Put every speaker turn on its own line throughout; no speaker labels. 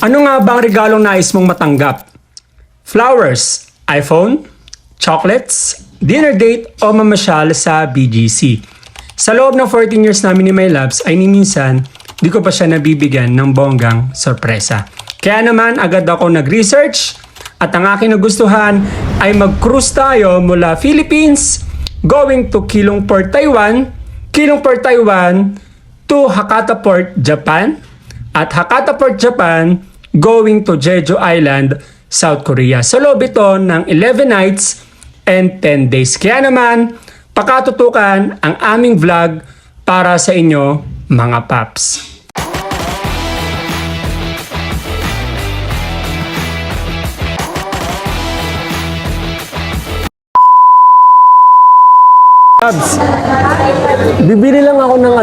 Ano nga ba ang regalong nais mong matanggap? Flowers, iPhone, chocolates, dinner date o mamasyal sa BGC? Sa loob ng 14 years namin ni My Labs ay ni minsan di ko pa siya nabibigyan ng bonggang sorpresa. Kaya naman agad ako nag-research at ang aking nagustuhan ay mag-cruise tayo mula Philippines going to Kilongport, Taiwan, Kilongport, Taiwan to Hakata Port, Japan, at Hakata Port, Japan going to Jeju Island, South Korea. Sa loob ito ng 11 nights and 10 days. Kaya naman, pakatutukan ang aming vlog para sa inyo, mga paps.
Labs, bibili lang ako ng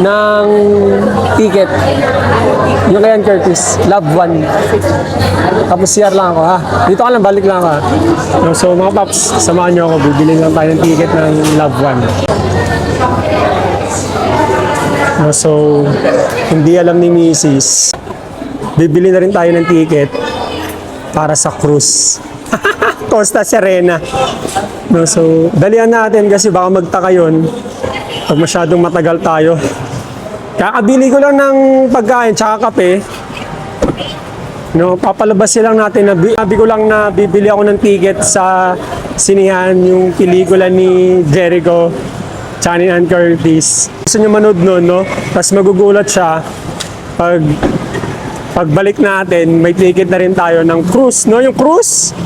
ng ticket. Yung kay Ann Curtis, Love 1. Tapos CR lang ako ha. Dito ka lang, balik lang ako ha. So mga paps, samahan nyo ako. Bibili lang tayo ng ticket ng Love 1. So, hindi alam ni Mrs. Bibili na rin tayo ng ticket para sa cruise. Costa Serena. So, dalihan natin kasi baka magtaka yun pag masyadong matagal tayo. Kakabili ko lang ng pagkain tsaka kape. Papalabasin lang natin. Sabi ko lang na bibili ako ng ticket sa sinihan, yung pelikula ni Jericho tsaka ni Ann Curtis. Gusto nyo manood nun, no? Tapos magugulat siya pagbalik natin, may ticket na rin tayo ng cruise, no? Yung cruise,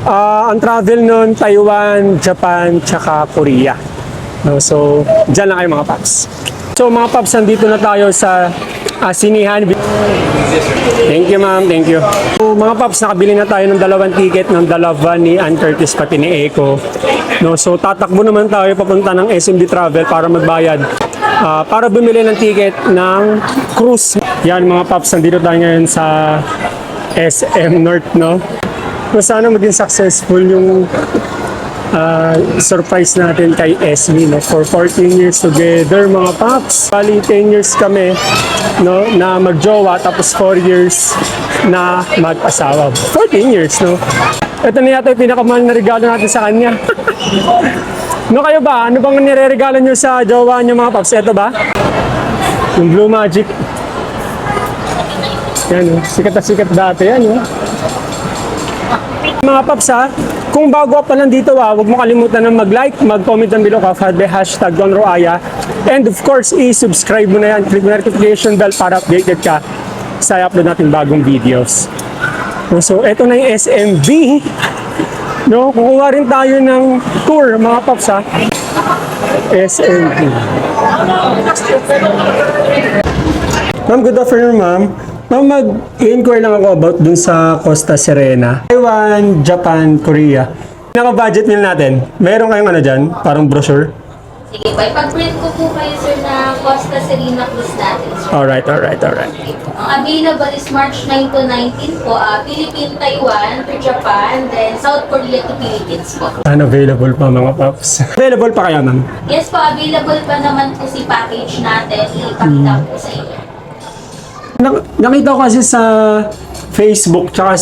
ang travel nun, Taiwan, Japan, tsaka Korea. No, so, dyan lang kayo mga paps. So mga paps, nandito na tayo sa sinihan. Thank you ma'am, thank you. So mga paps, nakabili na tayo ng dalawang ticket ng dalawa ni Ann Curtis pati ni Echo. No, so tatakbo naman tayo papunta ng SMB Travel para magbayad. Para bumili ng ticket ng cruise. Yan mga paps, nandito tayo ngayon sa SM North, no? Sana maging successful yung surprise natin kay Esme, no? For 14 years together, mga paps. Bali, 10 years kami, no, na magjowa, tapos 4 years na mag-asawa. 14 years, no? Ito na yata yung pinakamahal na regalo natin sa kanya. No, kayo ba? Ano bang nire-regalo nyo sa jowa nyo, mga paps? Ito ba? Yung Blue Magic. Yan, sikat na sikat dati yan, no? Mga paps ha, kung bago pa lang dito huwag mo kalimutan na mag-like, mag-comment down below ka, hashtag Don Roaya. And of course, i-subscribe mo na yan, click mo na notification bell para updated ka sa upload natin bagong videos. So, eto na yung SMB. No, kukuha rin tayo ng tour, mga paps ha. SMB. Ma'am, good afternoon ma'am. Ma'am, mag-inquire lang ako about dun sa Costa Serena. Taiwan, Japan, Korea. Naka-budget meal natin. Meron kayong dyan? Parang brochure?
Sige, pag-print ko po kayo sir na Costa Serena cruise natin.
Alright.
Ang available is March 9 to 19 po. Philippines, Taiwan to Japan, then South Korea to Philippines po.
Available pa mga paps. Available pa kaya ma'am?
Yes po, available pa naman po si package natin. Ipakita po sa inyo.
Nakita ko kasi sa Facebook tsaka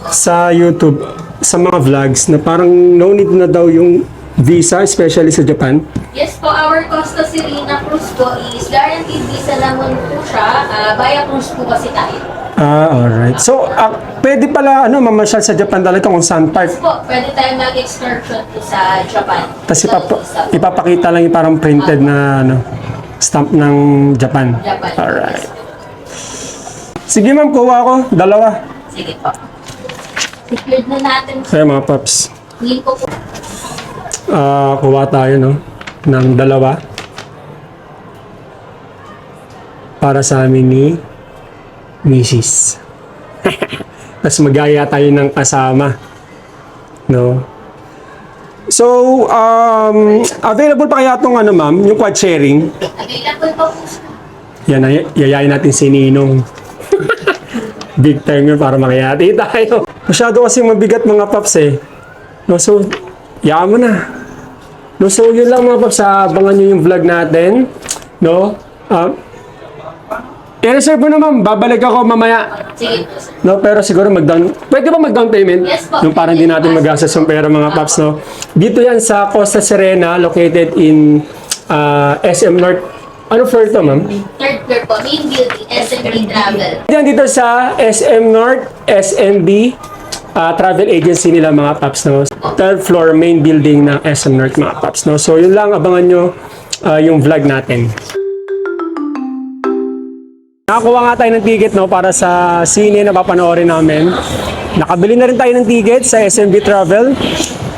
sa YouTube, sa mga vlogs na parang no need na daw yung visa, especially sa Japan.
Yes po, our Costa Serena cruise po is guaranteed visa naman po siya. Via cruise po kasi tayo.
Alright. So, pwede pala mamasyal sa Japan talaga kung saan part.
Yes po, pwede tayo mag-excursion po sa Japan.
Tapos ipapakita lang yung parang printed na stamp ng Japan. Alright. Sige ma'am, kuha ako. Dalawa.
Sige po. Declared na natin.
Kaya mga paps.
Ngayon po po.
Kuha tayo ng dalawa. Para sa amin ni Mrs. Tapos magaya tayo ng kasama. No? So, available pa kaya itong ma'am, yung quad sharing?
Available pa po.
Yan, yayain natin si Ninong. Big time yun para makayati tayo. Masyado kasing mabigat mga paps eh. No, so, yaan mo na. No, so yun lang mga paps, abangan nyo yung vlog natin. No? I-reserve mo naman, babalik ako mamaya.
Sige po, sir.
No, pero siguro pwede ba mag-down payment?
Yes po.
Yung parang di natin magastos yung pera mga paps, no? Dito yan sa Costa Serena, located in SM North. Ano floor to, ma'am?
Third floor po, main building, SMB Travel.
Yan dito sa SM North, SMB travel agency nila mga paps, no? Third floor, main building ng SM North mga paps, no? So yun lang, abangan nyo yung vlog natin. Nakakuha nga tayo ng ticket, no, para sa sine na papanoorin namin. Nakabili na rin tayo ng ticket sa SMB Travel.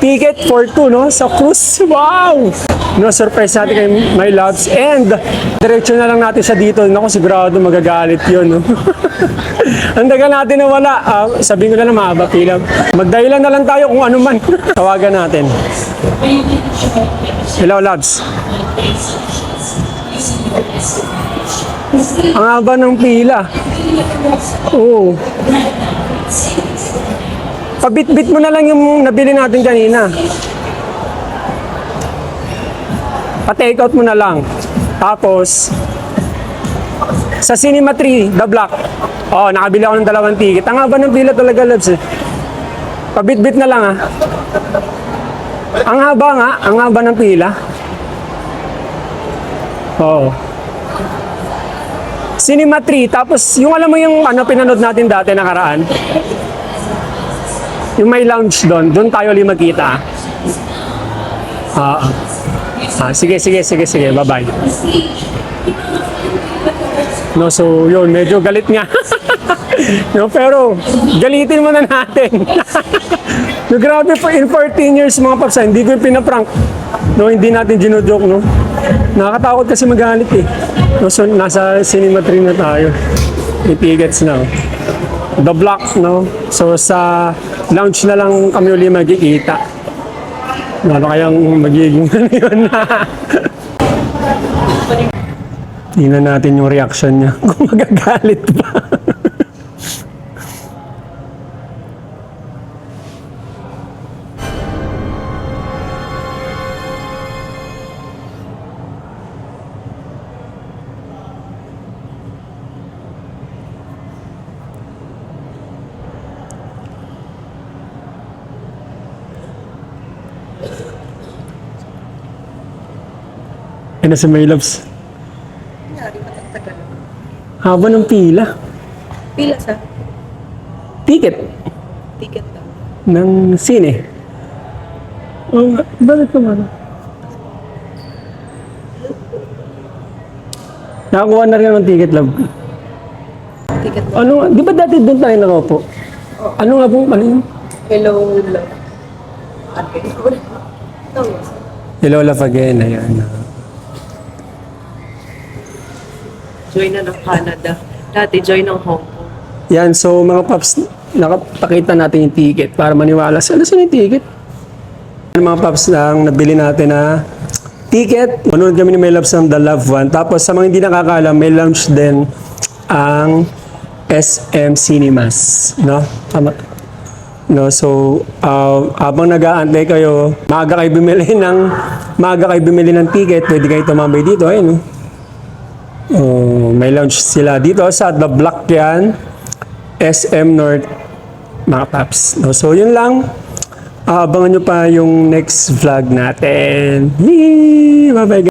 Ticket for two, no, sa cruise. Wow! No, surprise natin kay My Loves. And diretso na lang natin siya dito. Naku, sigurado magagalit yun, no? Ang dagal natin na wala. Sabihin ko na lang, mahaba pila. Magdahilan na lang tayo kung ano man. Tawagan natin. Hello, Loves. Ang haba ng pila. Oo. Pabit-bit mo na lang yung nabili natin kanina. Pa-take out mo na lang. Tapos, sa Cinema 3, The Block. Oh, nakabili ako ng 2 ticket. Ang haba ng pila talaga, Labs, eh. Pabit-bit na lang, ah. Ang haba nga, ang haba ng pila. Oo. Cinema 3, tapos yung alam mo yung ano pinanood natin dati nakaraan, yung may lounge doon tayo ulit magkita. Sige, bye-bye. No, so yun, medyo galit nga. No, pero galitin mo na natin. No, grabe po, in 14 years mga paps, hindi ko yung pinaprank. No, hindi natin ginujoke, no. Nakakatakot kasi magalit eh. No, so nasa Cinema 3 na tayo. May tickets na. The Block, no. So sa lounge na lang kami uli magkikita. Ano kayang magiging ano yun na. Tingnan natin yung reaction niya. Kung magagalit pa. Ano sa My Loves? Haba ng pila.
Pila sa
Ticket
ticket daw.
ng sine. Oh, bakit naman? Nakakuha na rin ng ticket, love.
Ticket daw.
Ano, di ba dati doon tayo nakaupo? Ano nga po, ano yun?
Hello, love. Okay.
Hello, love again. Ayan.
Joy na ng Canada. Dati, joy ng Hong Kong.
Yan, so mga paps, nakapakita natin yung ticket para maniwala. Saan yung ticket? Mga paps lang, nabili natin na ticket. Manood kami ni My Loves ng The Love One. Tapos sa mga hindi nakakaalam, may launch din ang SM Cinemas. No? Tama. No, so habang nag-aantay kayo, maaga kayo bumili ng ticket, pwede kayo tumambay dito, ayun, no? Oh, may lounge sila dito sa The Block yan, SM North, mga paps. No, so yun lang. Abangan nyo pa yung next vlog natin. Yee! Bye-bye.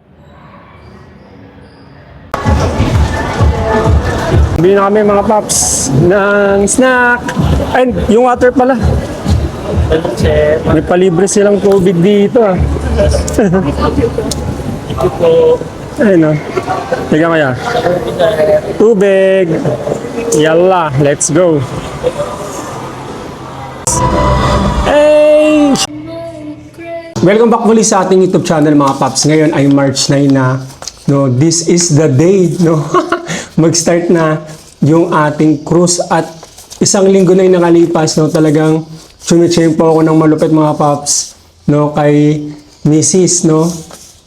Bili na kami mga paps ng snack. Ay, yung water pala. May palibre silang tubig dito, ah. Ayun, no. Tignan kaya. Tubig. Yalla, let's go. Hey! Welcome back muli sa ating YouTube channel mga paps. Ngayon ay March 9 na. No, this is the day, no. Mag-start na yung ating cruise at isang linggo na yung nakalipas, no. Talagang sumitsimpo ako ng malupit mga paps, no, kay Mrs., no.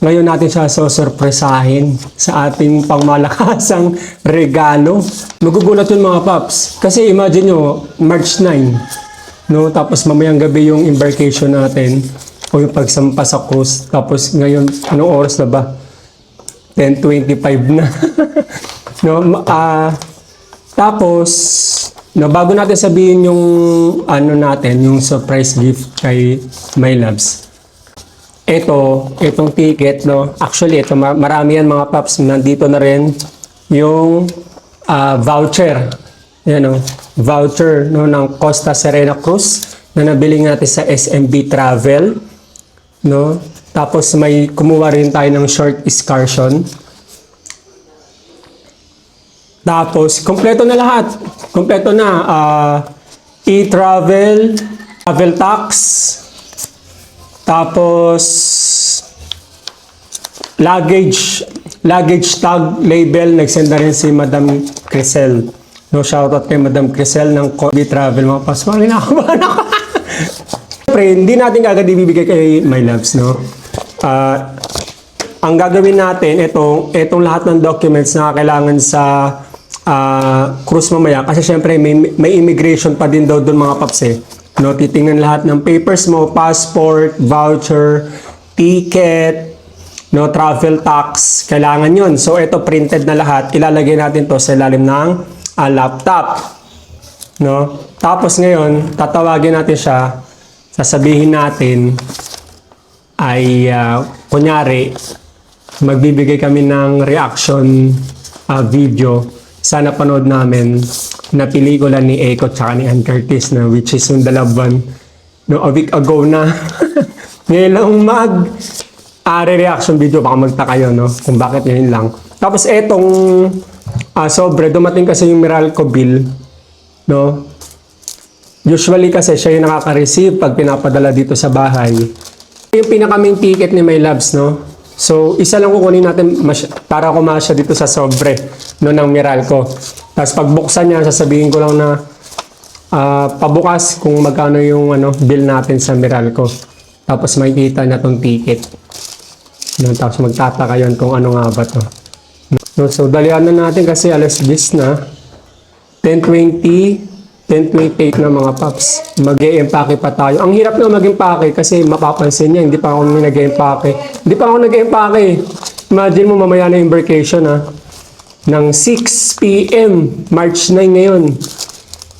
Ngayon natin siya sorpresahin sa ating pangmalakasang regalo. Magugulat yun mga paps. Kasi imagine nyo, March 9. No? Tapos mamayang gabi yung embarkation natin. O yung pagsampa sa cruise. Tapos ngayon, anong oras na ba? 10:25 na. No, tapos, no, bago natin sabihin yung ano natin, yung surprise gift kay My Loves. Itong ticket, no. Actually, ito marami yan mga paps. Nandito na rin yung voucher. Yan, no. Voucher, no, ng Costa Serena Cruise na nabili natin sa SMB Travel, no. Tapos may kumuha rin tayo ng short excursion. Tapos, kompleto na lahat. Kompleto na. E-travel, travel tax, tapos luggage tag label. Nagsend na rin si Madam Crisel. No, shoutout kay Madam Crisel ng Kobe Travel. Mga paswari na ako. Siyempre, hindi natin agad ibibigay kay My Loves, no? Ang gagawin natin, itong lahat ng documents na kailangan sa cruise mamaya, kasi syempre may immigration pa din daw doon mga paps eh. No, titingnan lahat ng papers mo, passport, voucher, ticket, no, travel tax, kailangan yun. So ito printed na lahat, ilalagay natin to sa ilalim ng laptop. No? Tapos ngayon, tatawagin natin siya, sasabihin natin ay kunyari magbibigay kami ng reaction video sa napanood namin na pelikula ni Eiko tsaka ni Ann Curtis, na which is yung The Loved One, no, a week ago na. Ngayon lang reaction video, baka magtaka yun, no, kung bakit yun lang. Tapos etong sobre, dumating kasi yung Meralco bill, no. Usually kasi siya yung nakaka-receive pag pinapadala dito sa bahay. Yung pinakaming ticket ni My Loves, no. So, isa lang kukunin natin para kumasya dito sa sobre, no, ng Meralco. Tapos pagbuksan niya, sasabihin ko lang na pabukas kung magkano yung bill natin sa Meralco. Tapos makikita na tong ticket. No, tapos magtataka yun kung ano nga ba to. No, so, dalian na natin kasi alas 10 na. 10:20, 10:28 na mga paps. Mag-e-empake pa tayo. Ang hirap na mag-empake kasi mapapansin niya, hindi pa ako nag-empake. Hindi pa ako nag-empake. Imagine mo mamaya na yung embarkation ng 6 p.m. March 9 ngayon.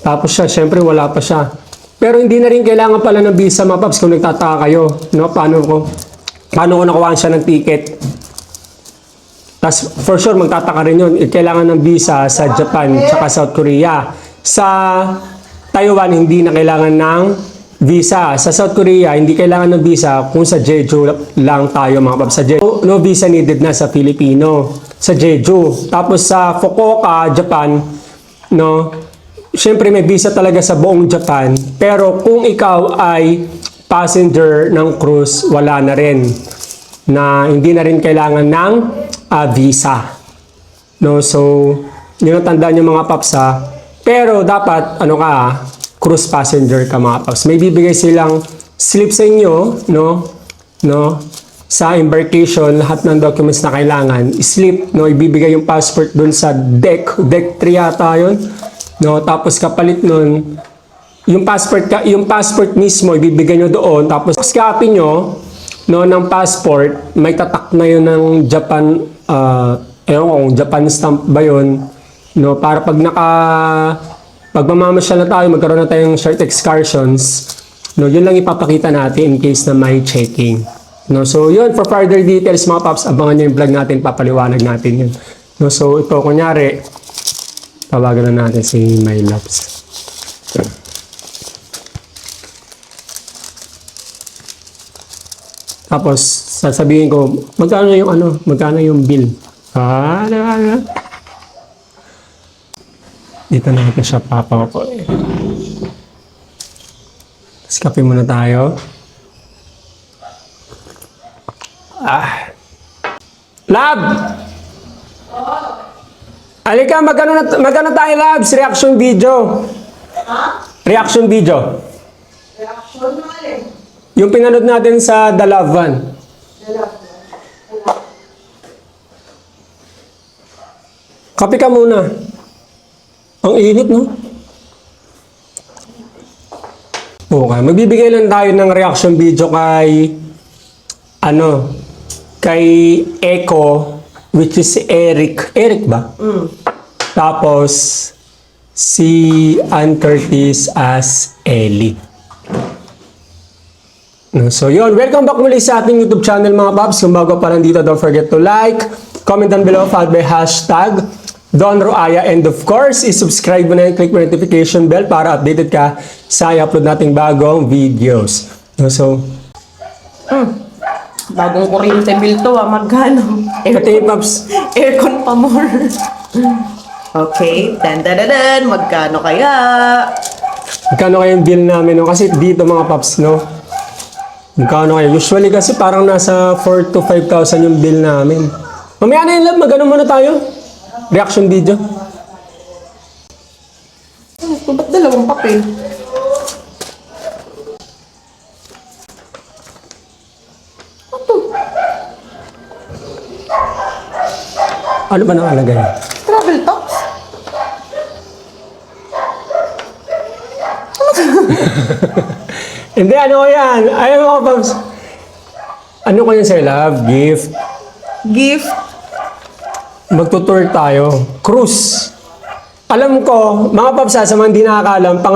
Tapos siya, syempre wala pa siya. Pero hindi na rin kailangan pala ng visa mga paps kung nagtataka kayo. No? Paano ko nakuhaan siya ng ticket? Tapos for sure magtataka rin yun. Kailangan ng visa sa Japan tsaka South Korea. Sa Taiwan, hindi na kailangan ng visa. Sa South Korea, hindi kailangan ng visa kung sa Jeju lang tayo mga paps. Sa Jeju, no visa needed na sa Filipino. Sa Jeju. Tapos sa Fukuoka, Japan, no, syempre may visa talaga sa buong Japan. Pero kung ikaw ay passenger ng cruise, wala na rin. Na hindi na rin kailangan ng visa. No, so, yun ang tandaan yung mga paps ha. Pero dapat, cruise passenger ka mga paps. May bibigay silang slip sa inyo, no, sa embarkation, lahat ng documents na kailangan. Slip, no, ibibigay yung passport dun sa deck 3 yata yun. No, tapos kapalit nun, yung passport mismo, ibibigay nyo doon. Tapos copy nyo, no, ng passport, may tatak na yun ng Japan, Japan stamp ba yun? No, para pag mamamasyal na tayo, magkaroon na tayong short excursions, no, yun lang ipapakita natin in case na may checking. No, so yun, for further details mga paps, abangan nyo yung vlog natin, papaliwanag natin yun. No, so ito, kunyari, tawagan na natin si My Loves. Tapos, sasabihin ko, magkano yung bill? Dito natin siya papako eh. Tapos kape muna tayo. Lab! Alika, magkano tayo, Labs? Reaction video. Reaction video.
Reaction na alin?
Yung pinanood natin sa The Loved One. Kape ka muna. Ang init, no? Okay, magbibigay lang tayo ng reaction video kay kay Eiko, which is Eric. Eric ba? Tapos, si Ann Curtis as Ellie. No, so yun, welcome back muli sa ating YouTube channel mga paps. Kung bago pa lang dito, don't forget to like, comment down below, followed by hashtag Don Roaya, and of course, i-subscribe mo na yung click mo notification bell para updated ka sa i-upload nating bagong videos. No, so,
Bagong kuryente bill to magkano?
ito yung paps,
Aircon pa more. Okay, dan, magkano kaya?
magkano kayo yung bill namin? No? Kasi dito mga paps, no? Magkano kayo? Usually kasi parang nasa 4,000 to 5,000 yung bill namin. Mamaya na yun lang, magano muna tayo? Reaction video.
Ba't dalawang papel?
Ano ba nakalagay?
Travel talk?
Hindi, ano ko yan? Ayaw mga paps. Ano ko yan sir, love? Gift.
Gift?
Magtutour tayo. Cruise. Alam ko, mga paps, sa mga hindi nakakalam,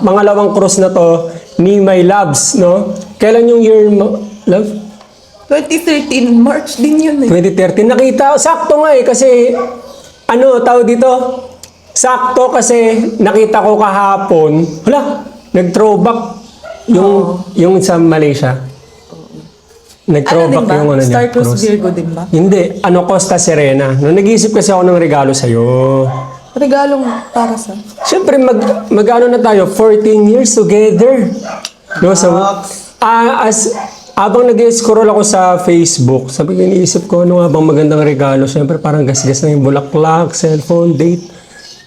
pangalawang cruise na to ni My Loves, no? Kailan yung year mo, love?
2013, March din yun eh.
2013. Nakita, sakto nga eh, kasi, ano, tawag dito? Sakto kasi nakita ko kahapon, wala, nag-throwback yung sa Malaysia. Nag-throwback yung ano niya.
Star Cruise Virgo din ba?
Hindi, ano, Costa Serena. No, nag-iisip kasi ako ng regalo sa'yo.
Regalong para sa...
Siyempre, mag-ano na tayo, 14 years together. No, so, abang nag-scroll ako sa Facebook, sabi ko, iniisip ko, ano nga bang magandang regalo? Siyempre, parang gasgas na yung bulaklak, cellphone, date.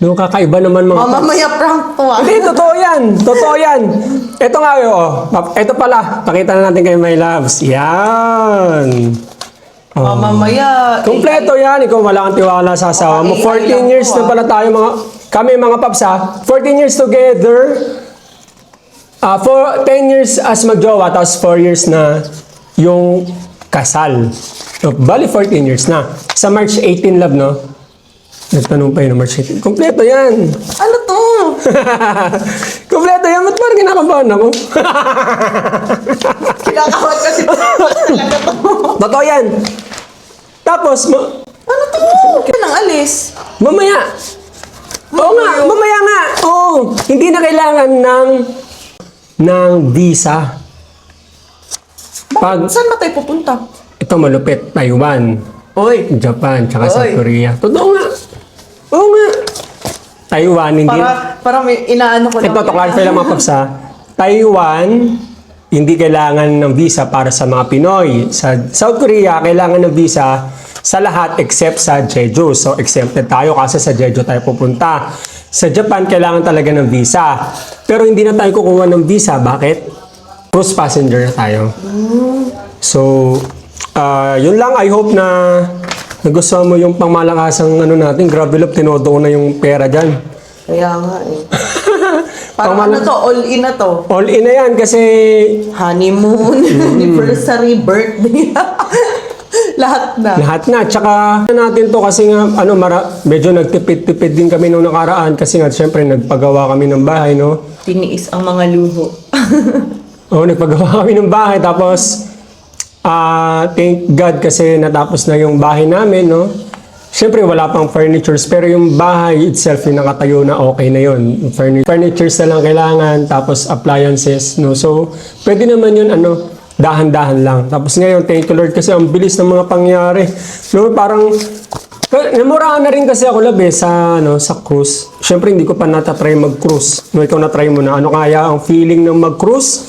No, kakaiba naman mga...
mamaya prank to
Hindi, totoo yan. Totoo yan. Ito nga yun, ito pala. Pakita na natin kay My Loves. Yan.
mamaya...
Kompleto yan. Ikaw wala kang tiwala sa asawa mo. 14 years na pala tayo kami mga paps ha. 14 years together. 10 years as magjowa, tapos 4 years na yung kasal. So, bali 14 years na. Sa March 18 love, no? Nagtanong pa yun ng March 18. Kompleto yan.
Ano to?
Kompleto yan. Ba't parang kinakabahan ako?
Kinakawat kasi talaga to.
Totoo yan. Tapos,
Ano to? Nang alis.
mamaya. Oo nga, mamaya nga. Oo. Hindi na kailangan ng visa.
Saan ba tayo pupunta?
Ito malupit. Taiwan,
Oy,
Japan, tsaka South
Oy.
Korea. Totoo nga. Oo nga. Taiwan, hindi...
para may inaano ko
Ito, to clarify lang mga paps ha. Taiwan, hindi kailangan ng visa para sa mga Pinoy. Sa South Korea, kailangan ng visa sa lahat except sa Jeju. So, exempted tayo kasi sa Jeju tayo pupunta. Sa Japan, kailangan talaga ng visa. Pero hindi na tayo kukuha ng visa. Bakit? Cruise passenger na tayo. So, yun lang. I hope na nagustuhan mo yung pangmalakasang ano natin. Grabe love, tinodo ko na yung pera dyan.
Kaya nga eh. Parang ano to, all in na to.
All in na yan kasi
Honeymoon, anniversary, birthday. Lahat na.
lahat na. Tsaka natin to kasi nga ano, medyo nagtipid-tipid din kami nung nakaraan kasi nga syempre nagpagawa kami ng bahay, no?
Tiniis ang mga luho.
Oo, nagpagawa kami ng bahay tapos thank God kasi natapos na yung bahay namin, no? Siyempre wala pang furnitures pero yung bahay itself yung nakatayo na okay na yun. Furnitures na lang kailangan tapos appliances, no? So, pwede naman yun ano, dahan-dahan lang. Tapos ngayon, thank you Lord kasi ang bilis ng mga pangyari. No, parang namuraan na rin kasi ako labi sa sa cruise. Siyempre hindi ko pa natatry mag-cruise. No, ikaw na-try mo na. Ano kaya ang feeling ng mag-cruise?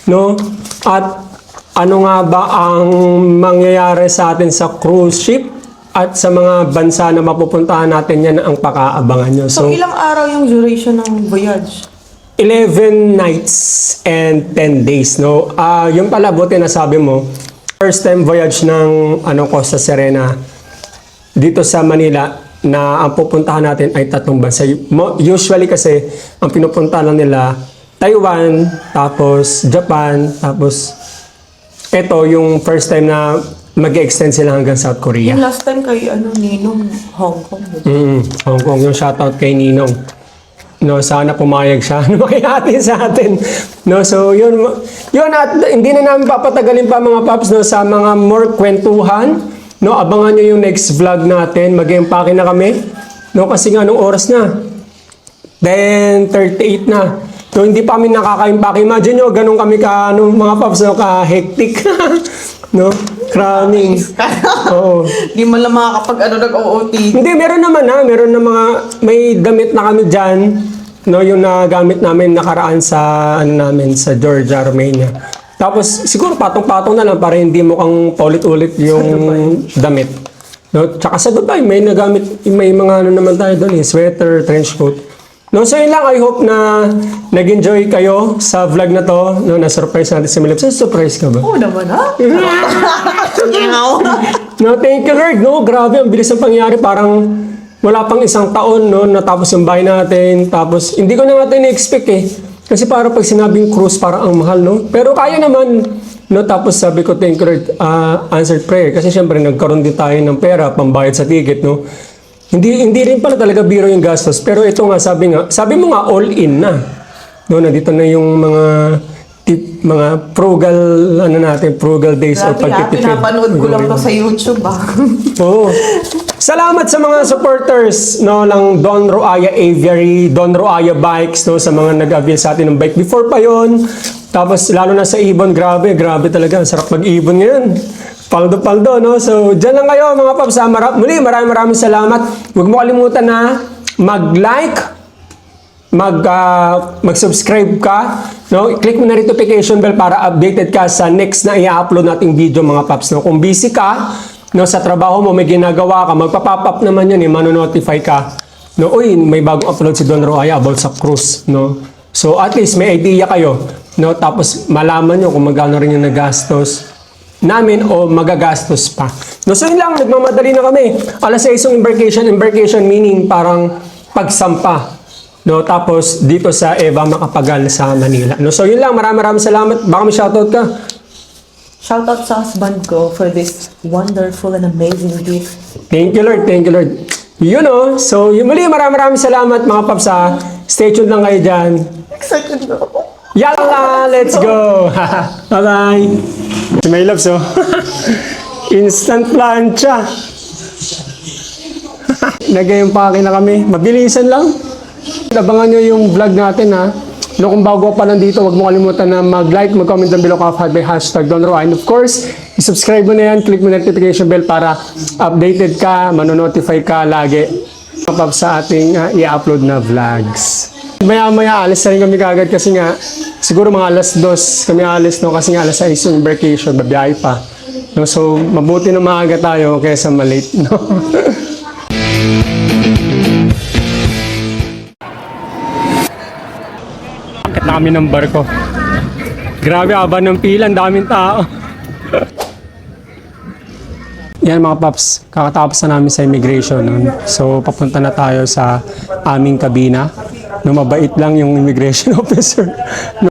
No? At ano nga ba ang mangyayari sa atin sa cruise ship? At sa mga bansa na mapupuntahan natin yan ang pakaabangan nyo.
So, ilang araw yung duration ng voyage?
11 nights and 10 days, no? Yung pala, buti na sabi mo, first time voyage ng Costa Serena dito sa Manila na ang pupuntahan natin ay 3 bansa. Usually kasi, ang pinupuntahan lang nila, Taiwan, tapos Japan, tapos ito yung first time na mag-extend sila hanggang South Korea.
Yung last time kay Ninong, Hong Kong.
Hong Kong, yung shoutout kay Ninong. No, sana pumayag siya na makihati sa atin. No, so yun at hindi na namin papatagalin pa mga paps no sa mga more kwentuhan. No, abangan niyo yung next vlog natin. Mag-empake na kami. No, kasi nga anong oras na? 10:38 na. So hindi pa kami nakaka-empake. Imagine nyo, ganun kami mga paps no, ka-hectic. No, cramming. Oo.
Di man lang makakapag nag-OOT.
Hindi, meron naman meron na may damit na kami dyan, no, yung nagamit namin nakaraan sa, namin, sa Georgia, Romania. Tapos, siguro patong-patong na lang para hindi mo kang paulit-ulit yung damit. No, tsaka sa Dubai, may mga naman tayo doon, sweater, trench coat. No, so yun lang, I hope na nag-enjoy kayo sa vlog na to. No, na-surprise natin si Milip. Surprise ka ba?
Oo naman, ha?
No, thank you Lord. No, grabe, ang bilis ng pangyari. Parang wala pang isang taon, no, natapos yung bahay natin. Tapos, hindi ko na natin na-expect eh. Kasi para pag sinabing cruise, parang ang mahal, no? Pero kaya naman, no? Tapos sabi ko, thank you Lord, answered prayer. Kasi syempre, nagkaroon din tayo ng pera, pambayad sa ticket, no? Hindi rin pala talaga biro yung gastos. Pero ito nga, sabi mo nga, all in na. No, nandito na yung mga frugal, frugal days o
Grabe,
pagtitipid.
pinapanood ko lang to sa YouTube,
Oo. Salamat sa mga supporters no lang Don Roaya Aviary, Don Roaya Bikes no sa mga nag-avail sa atin ng bike before pa yon. Tapos lalo na sa Ibon, grabe talaga, sarap mag-ibon ngayon. Paldo no. So diyan lang kayo mga paps. Muli maraming salamat. Huwag mo kalimutan na mag-like, mag-subscribe ka, no? I-click mo na notification bell para updated ka sa next na i-upload nating video mga paps, no? Kung busy ka, no, sa trabaho mo may ginagawa ka, magpa-pop up naman 'yan, mano-notify ka. No, uy, may bagong upload si Don Roaya about sa cruise, no? So at least may idea kayo, no? Tapos malaman nyo kung magkano rin yung nagastos namin o magagastos pa. No, so yun lang, nagmamadali na kami. Alas 6 yung embarkation meaning parang pagsampa. No, tapos dito sa Eva Macapagal sa Manila. No, so yun lang, maraming salamat. Baka may shoutout ka.
Shoutout sa husband ko for this wonderful and amazing gift.
Thank you Lord, thank you Lord. Yun o, so yun muli, maraming salamat mga paps ha. Stay tuned lang kayo dyan.
Excited na ako.
Yalla, let's go! Bye-bye! Si my loves, oh. Instant plancha. Nag-empake na kami. Mabilisan lang. Abangan nyo yung vlog natin, ha. No, kung bago pa lang dito, huwag mo kalimutan na mag-like, mag-comment down below ka by #DonRoa. And of course, i-subscribe mo na yan, click mo na notification bell para updated ka, manonotify ka lagi kapag sa ating i-upload na vlogs. Maya alis na rin kami kagad kasi nga siguro mga alas 2 kami alis, no, kasi nga alas 6 yung embarkation, babiyahe pa, no, so mabuti na maaga tayo kaysa malate, no. Akit na kami ng barko, grabe haba ng pila, ang daming tao. Yan mga paps, kakatapos na namin sa immigration. No? So, papunta na tayo sa aming kabina. No, mabait lang yung immigration officer. No?